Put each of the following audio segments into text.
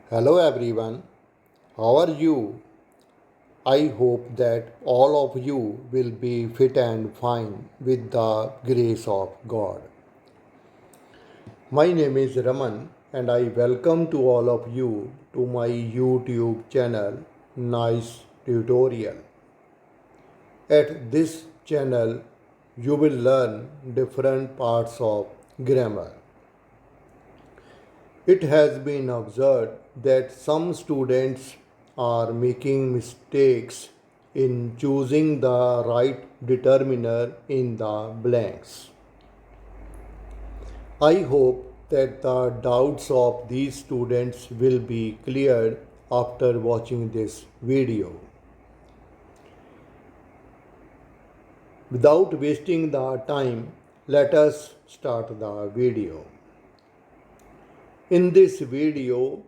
Hello everyone, how are you? I hope that all of you will be fit and fine with the grace of God. My name is Raman and I welcome to all of you to my YouTube channel Nice Tutorial. At this channel you will learn different parts of grammar. It has been observed that some students are making mistakes in choosing the right determiner in the blanks. I hope that the doubts of these students will be cleared after watching this video. Without wasting the time, let us start the video. In this video,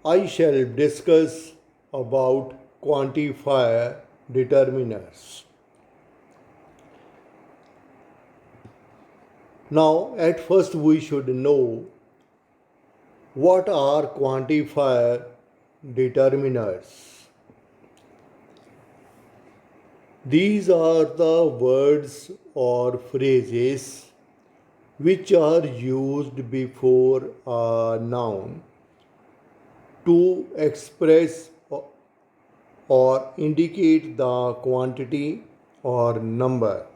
I shall discuss about quantifier determiners. Now, at first we should know what are quantifier determiners. These are the words or phrases which are used before a noun to express or indicate the quantity or number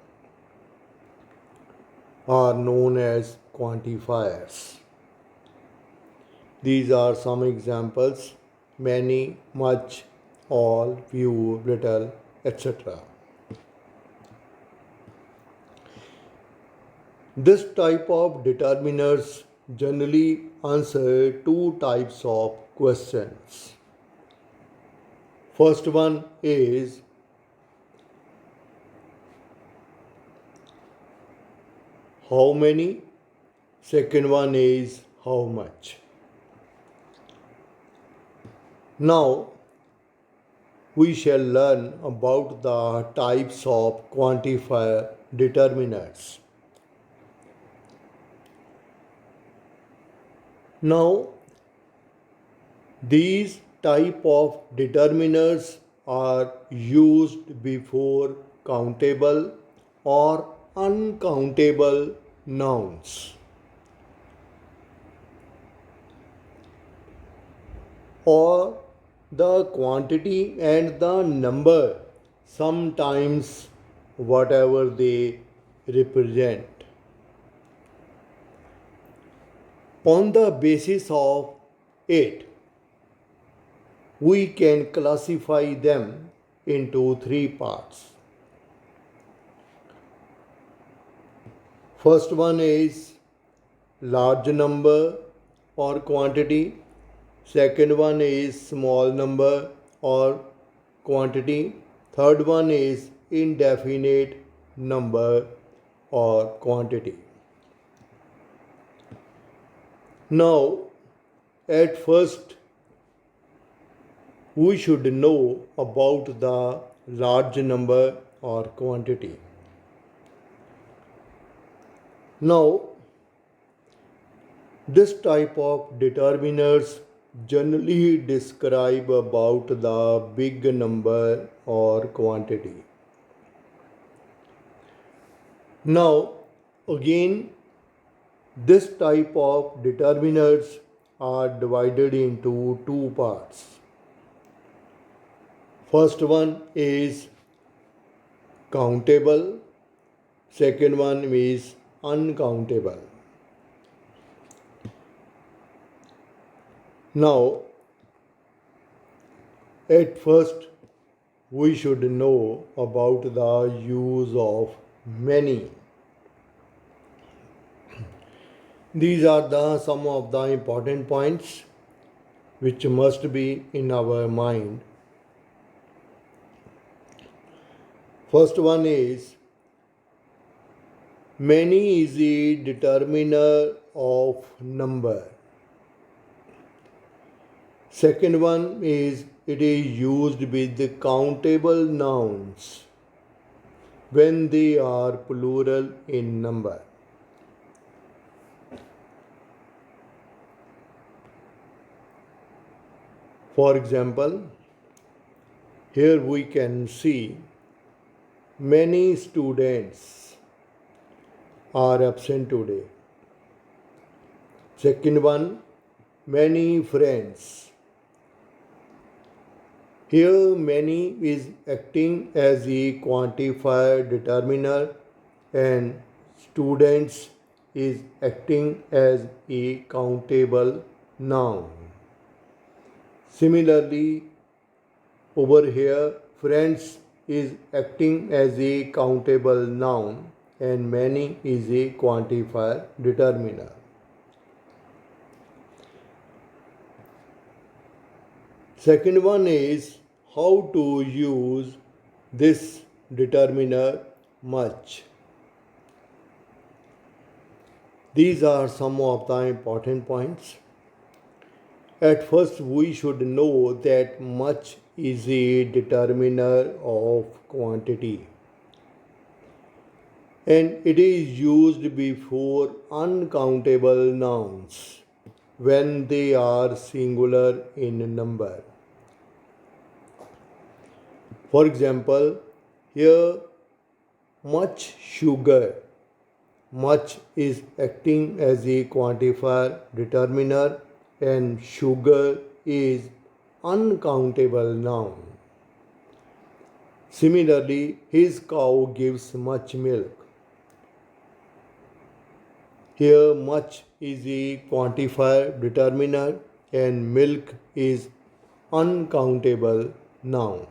are known as quantifiers. These are some examples: many, much, all, few, little, etc. This type of determiners generally answer two types of questions. First one is how many, second one is how much. Now we shall learn about the types of quantifier determiners. Now these type of determiners are used before countable or uncountable nouns, or the quantity and the number, sometimes whatever they represent. On the basis of it, we can classify them into three parts. First one is large number or quantity. Second one is small number or quantity. Third one is indefinite number or quantity. Now, at first, we should know about the large number or quantity. Now, this type of determiners generally describe about the big number or quantity. Now, again, this type of determiners are divided into two parts. First one is countable, second one is uncountable. Now, at first, we should know about the use of many. These are some of the important points which must be in our mind. First one is many is a determiner of number. Second one is it is used with the countable nouns when they are plural in number. For example, here we can see many students are absent today. Second one, many friends. Here many is acting as a quantifier determiner and students is acting as a countable noun. Similarly, over here, friends is acting as a countable noun and many is a quantifier determiner. Second one is how to use this determiner much. These are some of the important points. At first, we should know that much is a determiner of quantity and it is used before uncountable nouns when they are singular in number. For example, here much sugar. Much is acting as a quantifier determiner and sugar is uncountable noun. Similarly, his cow gives much milk. Here much is a quantifier determiner and milk is uncountable noun.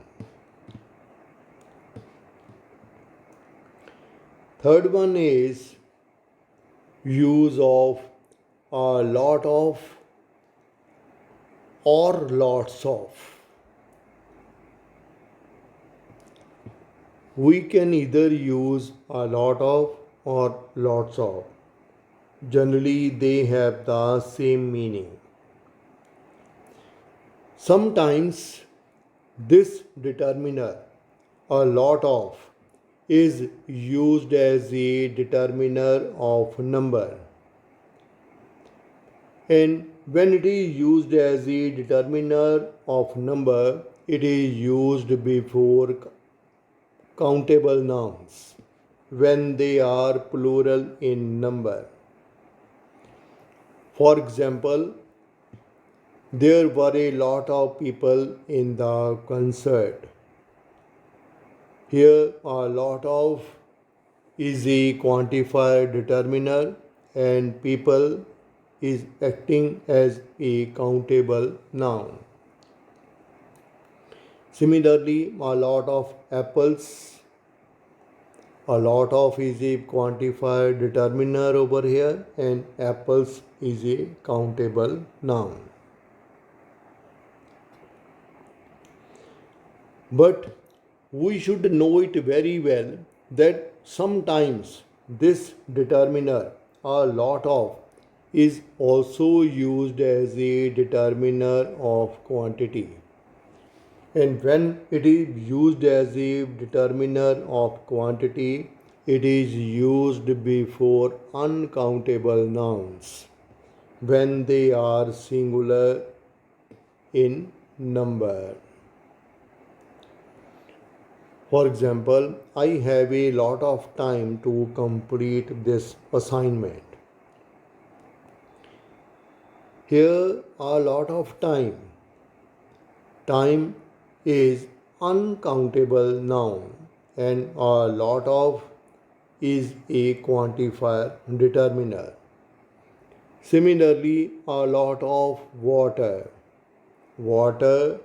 Third one is use of a lot of or lots of. We can either use a lot of or lots of. Generally, they have the same meaning. Sometimes this determiner, a lot of, is used as a determiner of number. And when it is used as a determiner of number, it is used before countable nouns when they are plural in number. For example, there were a lot of people in the concert. Here, a lot of is a quantifier determiner and people is acting as a countable noun. Similarly, a lot of apples, a lot of is a quantifier determiner over here and apples is a countable noun. But we should know it very well that sometimes this determiner, a lot of, is also used as a determiner of quantity. And when it is used as a determiner of quantity, it is used before uncountable nouns when they are singular in number. For example, I have a lot of time to complete this assignment. Here, a lot of time. Time is uncountable noun and a lot of is a quantifier determiner. Similarly, a lot of water. Water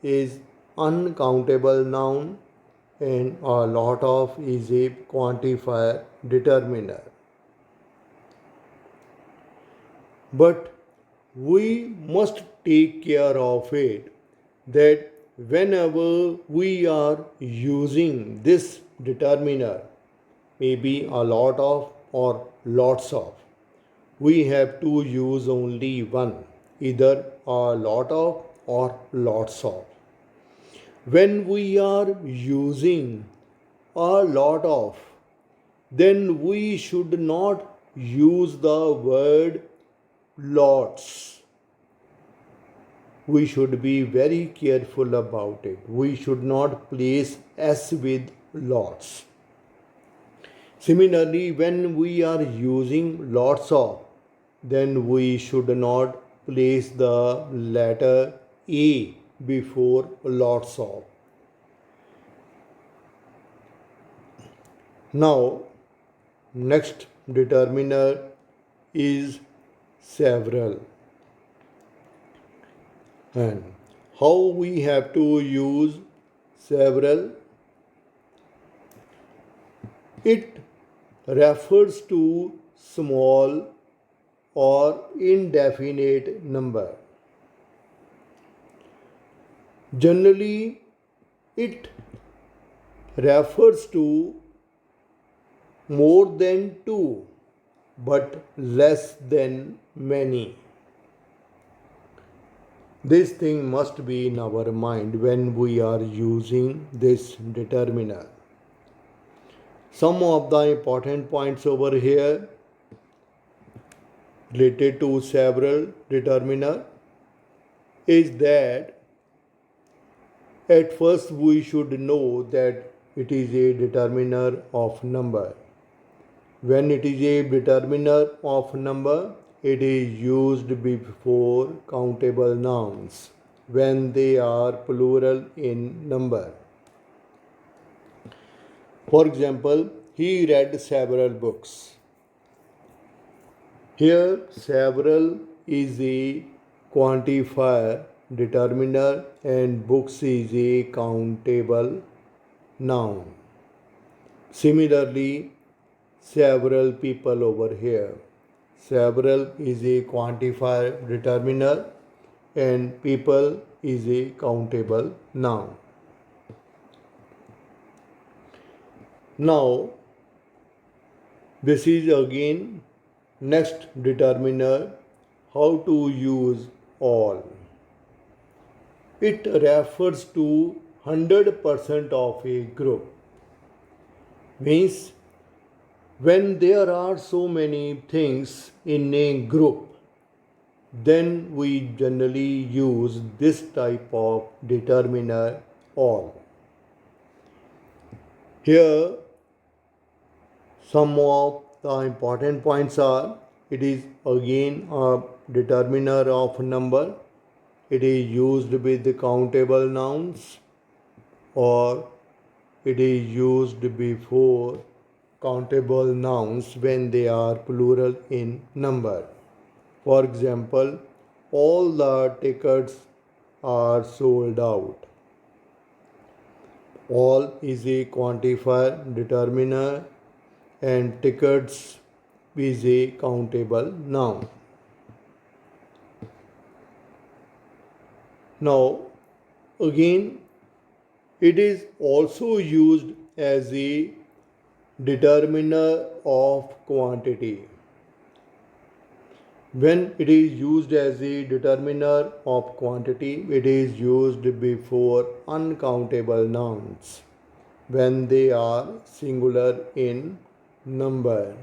is uncountable noun and a lot of is a quantifier determiner. But we must take care of it that whenever we are using this determiner, maybe a lot of or lots of, we have to use only one, either a lot of or lots of. When we are using a lot of, then we should not use the word lots. we should be very careful about it. We should not place s with lots. Similarly, when we are using lots of, then we should not place the letter A before lots of. Now, next determiner is several. And how we have to use several? It refers to small or indefinite number. Generally, it refers to more than two but less than many. This thing must be in our mind when we are using this determiner. Some of the important points over here related to several determiner is that at first we should know that it is a determiner of number. When it is a determiner of number, it is used before countable nouns when they are plural in number. For example, he read several books. Here, several is a quantifier determiner and books is a countable noun. Similarly, several people over here. Several is a quantifier determiner and people is a countable noun. Now, this is again next determiner, how to use all. It refers to 100% of a group. Means when there are so many things in a group, then we generally use this type of determiner all. Here, some of the important points are, it is again a determiner of number. It is used with the countable nouns or it is used before countable nouns when they are plural in number. For example, all the tickets are sold out. All is a quantifier determiner and tickets is a countable noun. Now, again, it is also used as a determiner of quantity. When it is used as a determiner of quantity, it is used before uncountable nouns when they are singular in number.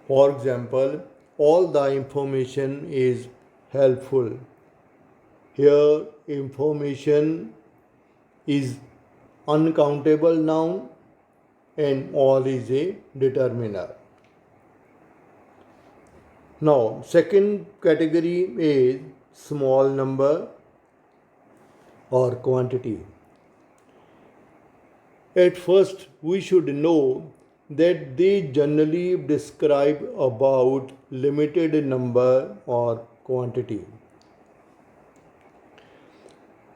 For example, all the information is helpful. Here, information is uncountable noun and all is a determiner. Now, second category is small number or quantity. At first, we should know that they generally describe about limited number or quantity.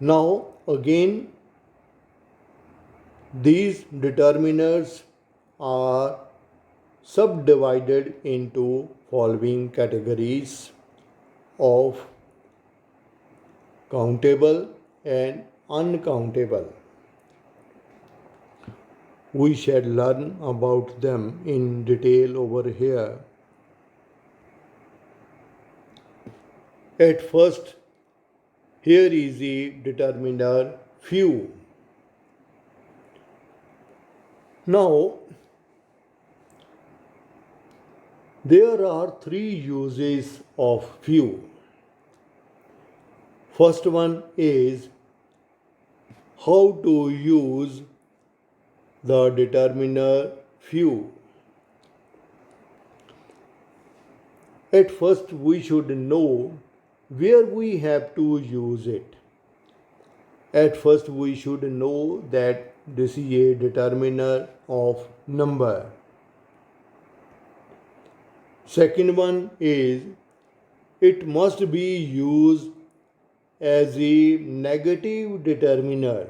Now, again, these determiners are subdivided into following categories of countable and uncountable. We shall learn about them in detail over here. At first, here is a determiner few. Now, there are three uses of few. First one is how to use the determiner few. At first, we should know where we have to use it. At first, we should know that this is a determiner of number. Second one is it must be used as a negative determiner.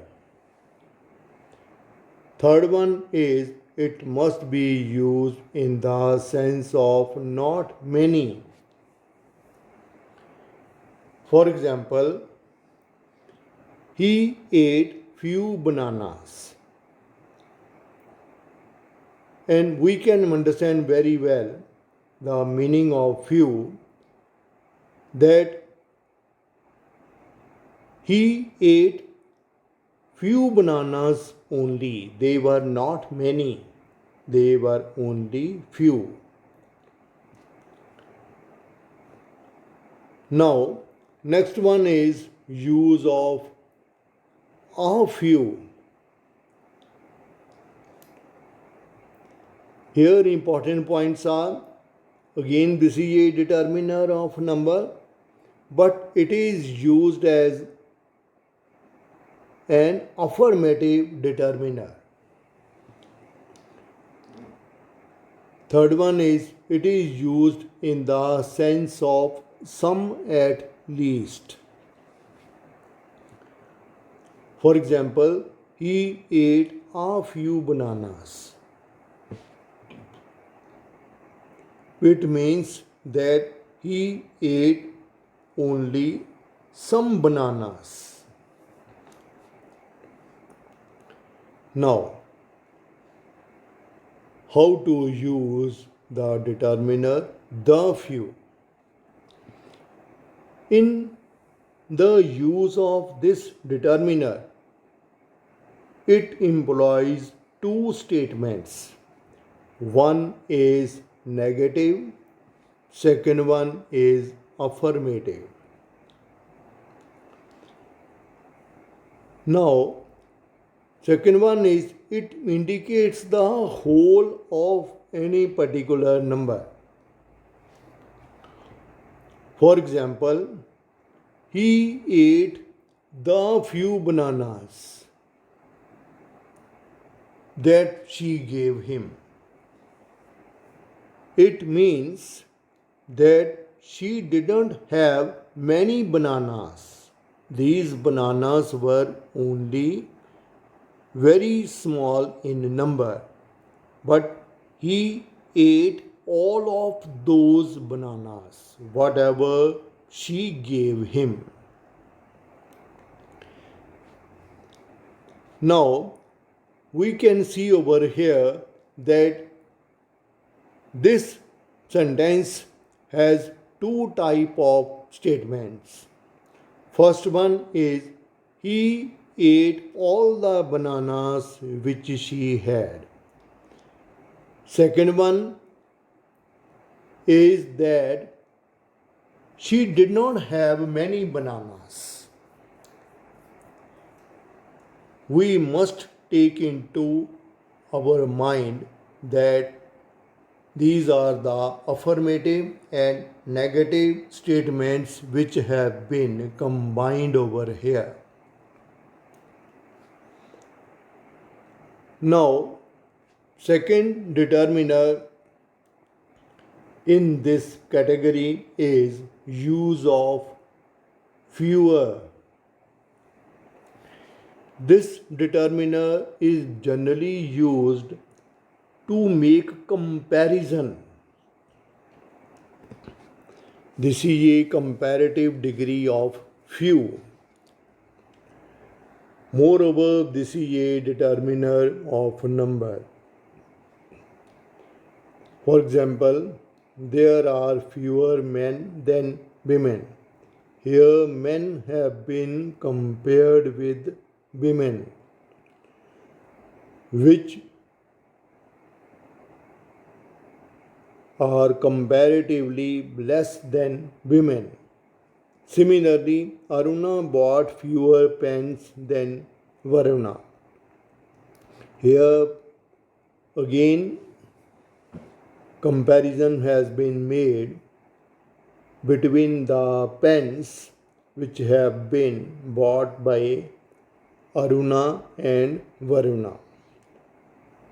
Third one is it must be used in the sense of not many. For example, he ate few bananas. And we can understand very well the meaning of few, that he ate few bananas only. They were not many. They were only few. Now, next one is use of a few. Here important points are, again this is a determiner of number, but it is used as an affirmative determiner. Third one is it is used in the sense of some at least. For example, he ate a few bananas. It means that he ate only some bananas. Now, how to use the determiner the few? In the use of this determiner, it employs two statements. One is negative, second one is affirmative. Now, second one is it indicates the whole of any particular number. For example, he ate the few bananas that she gave him. It means that she didn't have many bananas. These bananas were only very small in number, but he ate all of those bananas, whatever she gave him. Now, we can see over here that this sentence has two type of statements. First one is he ate all the bananas which she had. Second one is that she did not have many bananas. We must take into our mind that these are the affirmative and negative statements which have been combined over here. Now, second determiner in this category is use of fewer. This determiner is generally used to make comparison. This is a comparative degree of few. Moreover, this is a determiner of number. For example, there are fewer men than women. Here, men have been compared with women, which are comparatively less than women. Similarly, Aruna bought fewer pens than Varuna. Here again, comparison has been made between the pens which have been bought by Aruna and Varuna,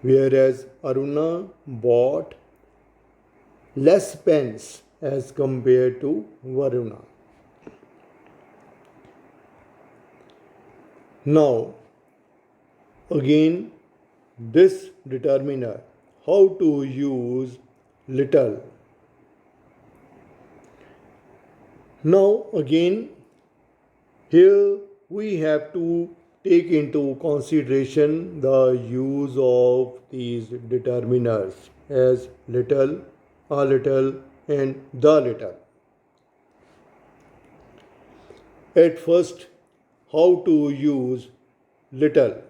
whereas Aruna bought less pens as compared to Varuna. Now, again, this determiner, how to use little. Now, again, here we have to take into consideration the use of these determiners as little, a little, and the little. At first, how to use little.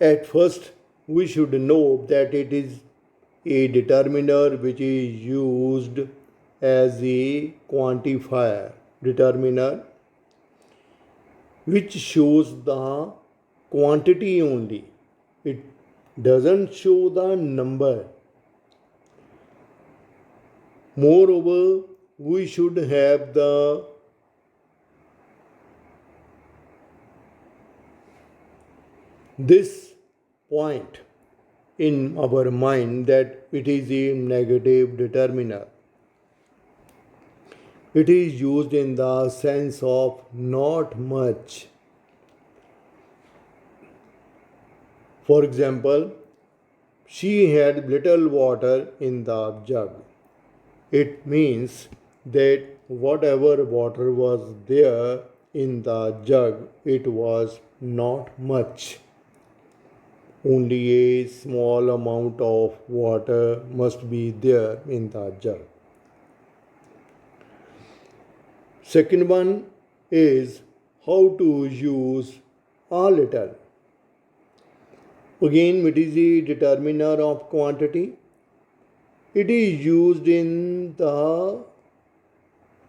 At first, we should know that it is a determiner which is used as a quantifier determiner which shows the quantity only. It doesn't show the number. Moreover, we should have this point in our mind that it is a negative determiner. It is used in the sense of not much. For example, she had little water in the jug. It means that whatever water was there in the jug, it was not much. Only a small amount of water must be there in the jug. Second one is how to use a little. Again, it is a determiner of quantity. It is used in the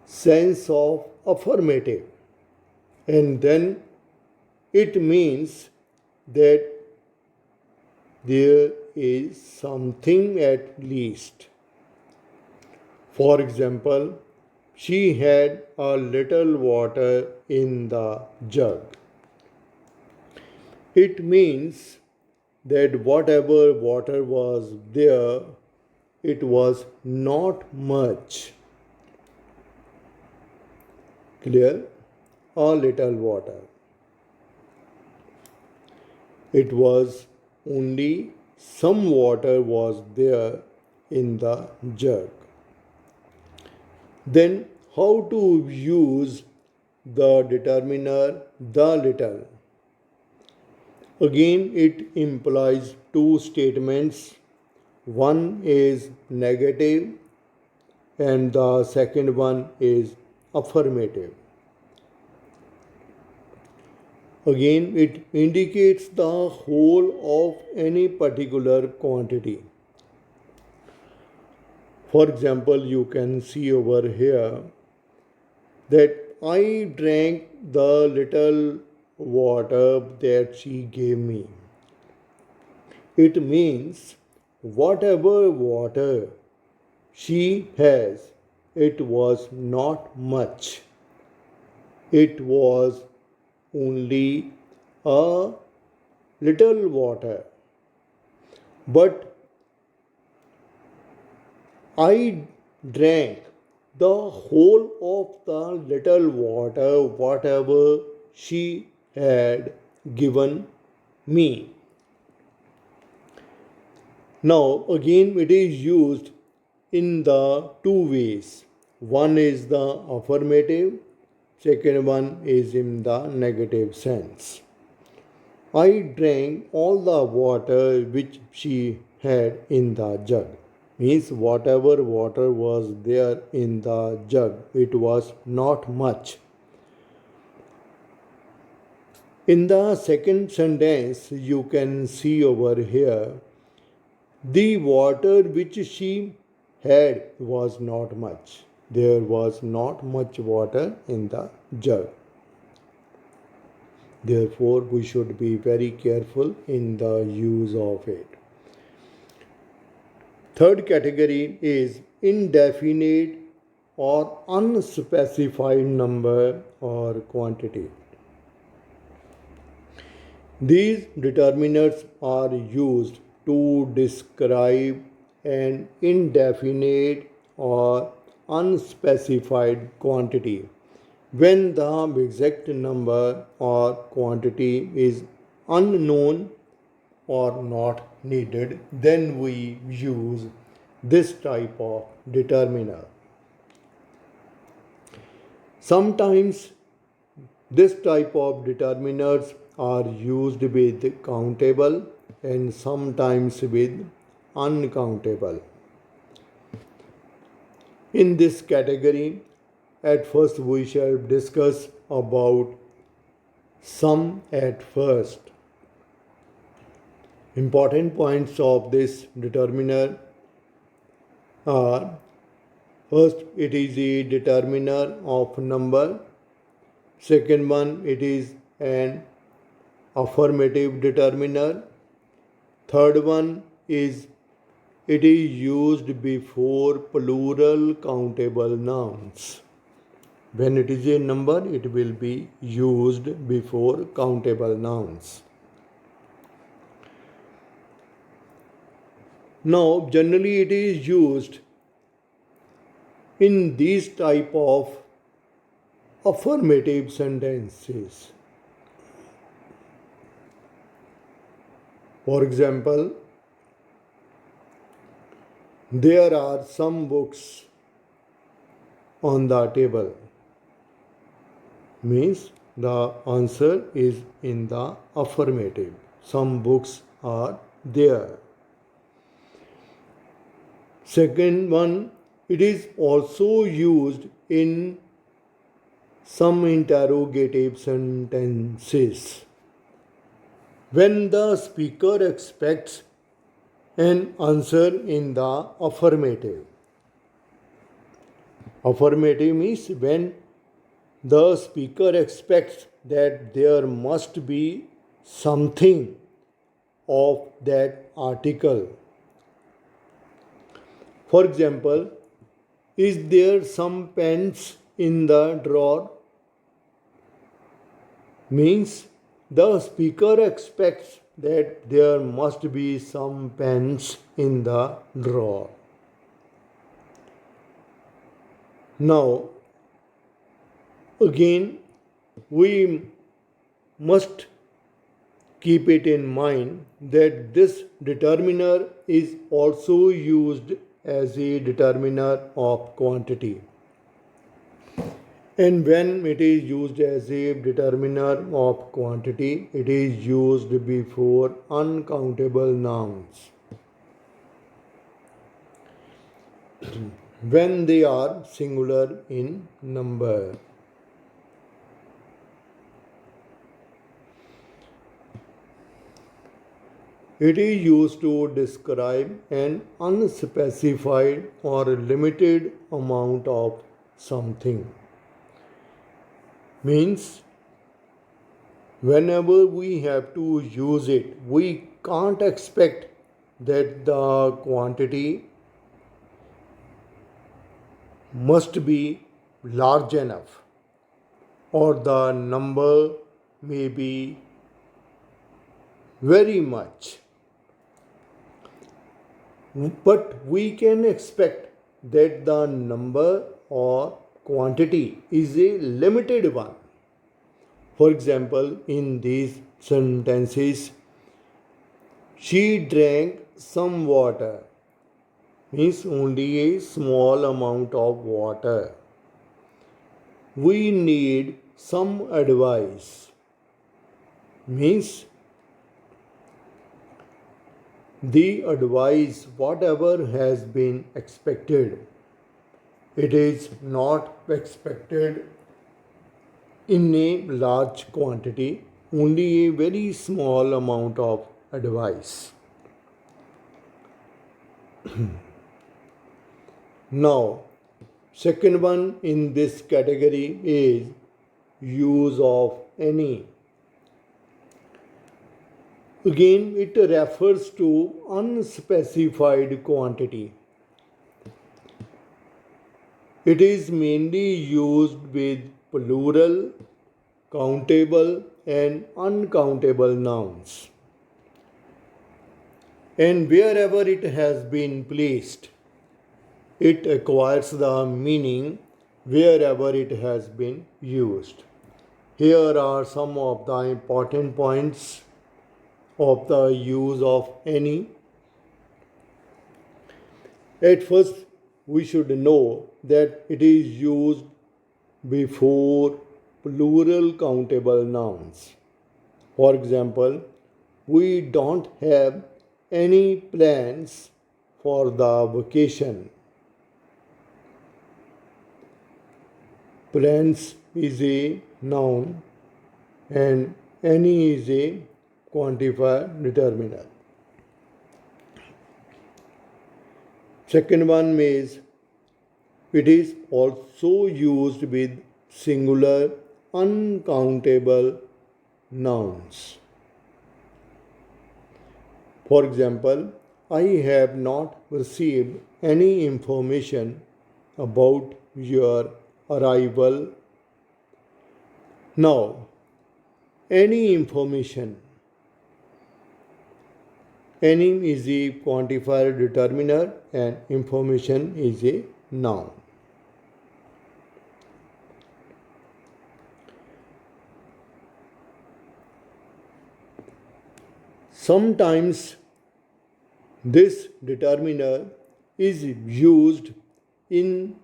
sense of affirmative, and then it means that there is something at least. For example, she had a little water in the jug. It means that whatever water was there, it was not much. Clear? A little water. It was only some water was there in the jug. Then, how to use the determiner the little? Again, it implies two statements. One is negative and the second one is affirmative. Again, it indicates the whole of any particular quantity. For example, you can see over here that I drank the little water that she gave me. It means whatever water she has, it was not much. It was only a little water. But I drank the whole of the little water, whatever she had given me. Now, again, it is used in the two ways. One is the affirmative, second one is in the negative sense. I drank all the water which she had in the jug. Means whatever water was there in the jug, it was not much. In the second sentence, you can see over here, the water which she had was not much. there was not much water in the jug. Therefore, we should be very careful in the use of it. Third category is indefinite or unspecified number or quantity. These determinants are used to describe an indefinite or unspecified quantity. When the exact number or quantity is unknown or not needed, then we use this type of determiner. Sometimes this type of determiners are used with countable and sometimes with uncountable. In this category, at first we shall discuss about sum at first. Important points of this determiner are: first, it is a determiner of number. Second one, it is an affirmative determiner. Third one is it is used before plural countable nouns. When it is a number, it will be used before countable nouns. Now, generally it is used in these type of affirmative sentences. For example, there are some books on the table. Means the answer is in the affirmative. Some books are there. Second one, it is also used in some interrogative sentences. When the speaker expects an answer in the affirmative. Affirmative means when the speaker expects that there must be something of that article. For example, is there some pens in the drawer? Means the speaker expects that there must be some pens in the drawer. Now, again, we must keep it in mind that this determiner is also used as a determiner of quantity. And when it is used as a determiner of quantity, it is used before uncountable nouns. When they are singular in number. It is used to describe an unspecified or limited amount of something. Means whenever we have to use it, we can't expect that the quantity must be large enough or the number may be very much. But we can expect that the number or quantity is a limited one. For example, in these sentences, she drank some water, means only a small amount of water. We need some advice, means the advice, whatever has been expected, it is not expected in a large quantity, only a very small amount of advice. Now, Second one in this category is use of any. Again, it refers to unspecified quantity. It is mainly used with plural, countable, and uncountable nouns. And wherever it has been placed, it acquires the meaning wherever it has been used. Here are some of the important points of the use of any. At first, we should know that it is used before plural countable nouns. For example, we don't have any plans for the vacation. Plans is a noun and any is a quantifier determiner. Second one is it is also used with singular uncountable nouns. For example, I have not received any information about your arrival. Now, any information. Any is a quantifier determiner and information is a noun. Sometimes this determiner is used in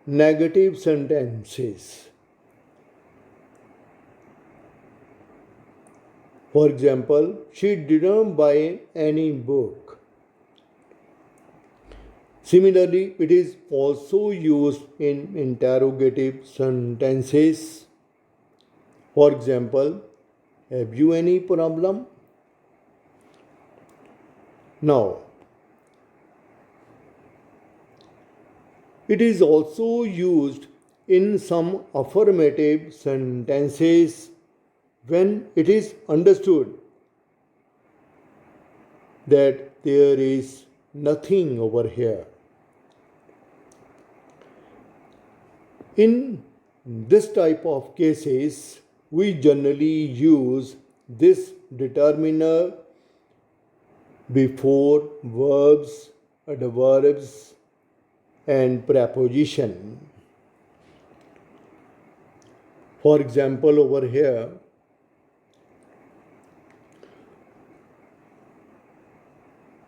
negative sentences. For example, she didn't buy any book. Similarly, it is also used in interrogative sentences. For example, have you any problem? Now, it is also used in some affirmative sentences when it is understood that there is nothing over here. In this type of cases, we generally use this determiner before verbs, adverbs, and preposition. For example, over here,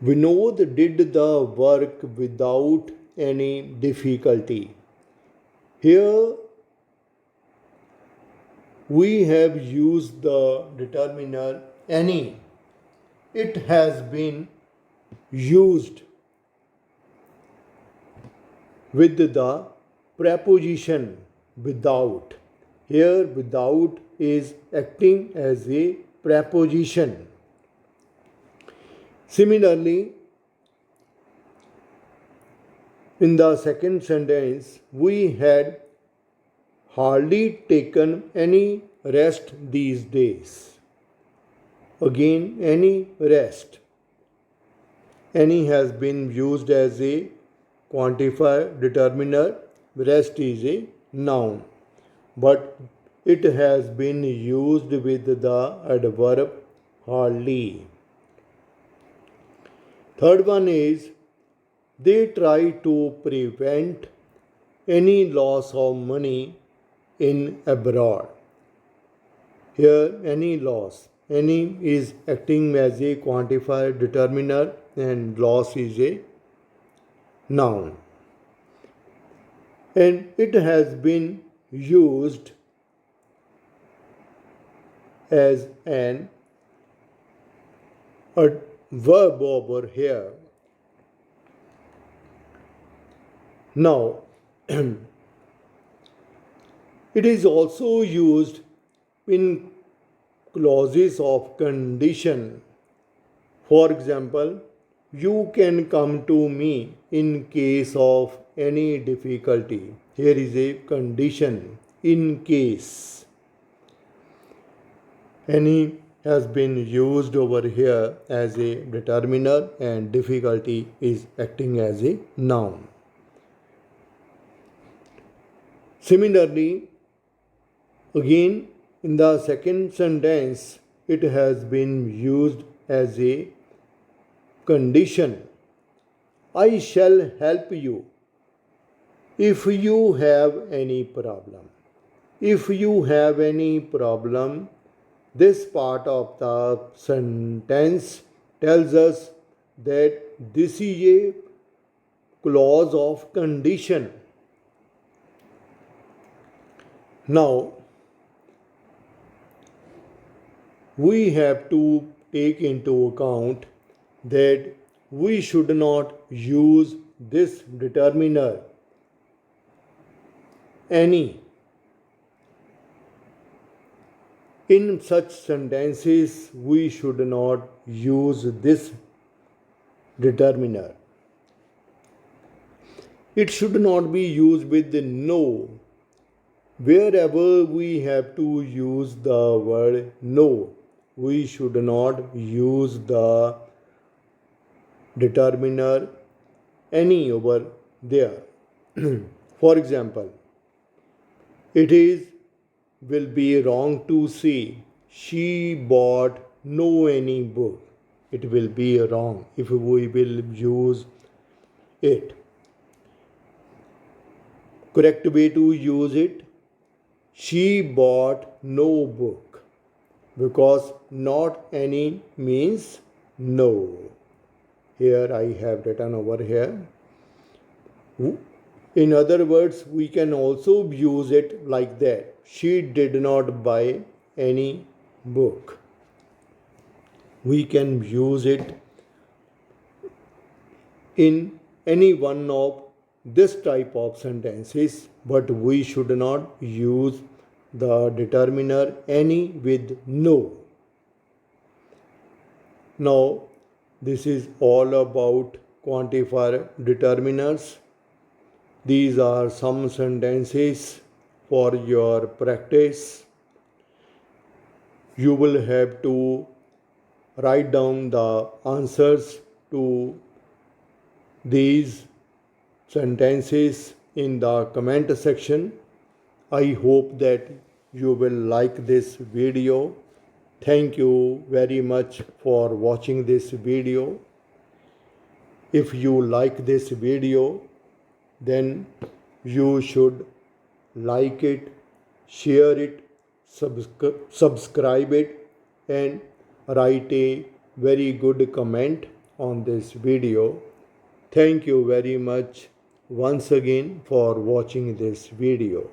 Vinod did the work without any difficulty. Here we have used the determiner any. It has been used with the preposition without. Here, without is acting as a preposition. Similarly, in the second sentence, we had hardly taken any rest these days. Again, any rest. Any has been used as a quantifier determiner. Rest is a noun, but it has been used with the adverb hardly. Third one is they try to prevent any loss of money in abroad. Here, any loss. Any is acting as a quantifier determiner and loss is a noun. And it has been used as an verb over here. Now, it is also used in clauses of condition. For example, you can come to me in case of any difficulty. Here is a condition in case. Any has been used over here as a determiner and difficulty is acting as a noun. Similarly, again in the second sentence, it has been used as a condition. I shall help you if you have any problem. If you have any problem, this part of the sentence tells us that this is a clause of condition. Now, we have to take into account that we should not use this determiner any. In such sentences, we should not use this determiner. It should not be used with no. Wherever we have to use the word no, we should not use the determiner any over there. For example, it will be wrong to say she bought no any book. It will be wrong if we will use it. Correct way to use it, she bought no book, because not any means no. Here I have written over here. In other words, we can also use it like that. She did not buy any book. We can use it in any one of this type of sentences, but we should not use the determiner any with no. Now, this is all about quantifier determiners. These are some sentences for your practice. You will have to write down the answers to these sentences in the comment section. I hope that you will like this video. Thank you very much for watching this video. If you like this video, then you should like it, share it, subscribe it, and write a very good comment on this video. Thank you very much once again for watching this video.